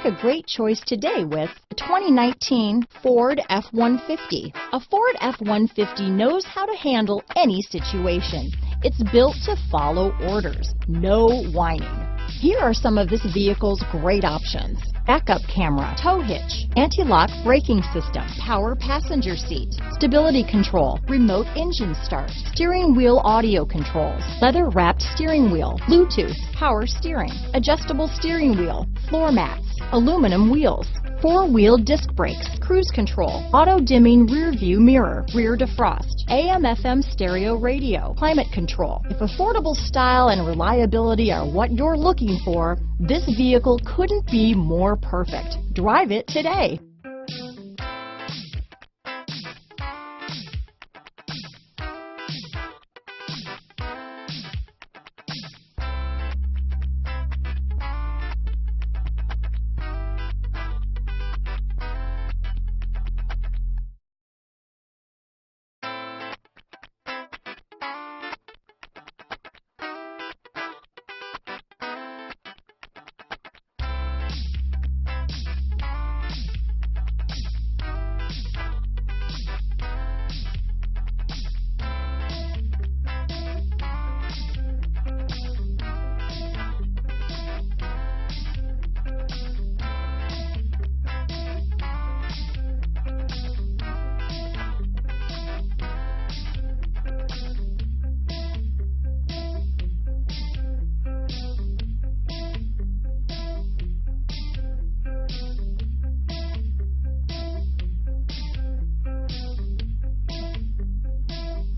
a great choice today with the 2019 Ford F-150. A Ford F-150 knows how to handle any situation. It's built to follow orders, no whining. Here are some of this vehicle's great options: backup camera, tow hitch, anti-lock braking system, power passenger seat, stability control, remote engine start, steering wheel audio controls, leather wrapped steering wheel, Bluetooth, power steering, adjustable steering wheel, floor mats, aluminum wheels, four-wheel disc brakes, cruise control, auto-dimming rear-view mirror, rear defrost, AM/FM stereo radio, climate control. If affordable style and reliability are what you're looking for, this vehicle couldn't be more perfect. Drive it today.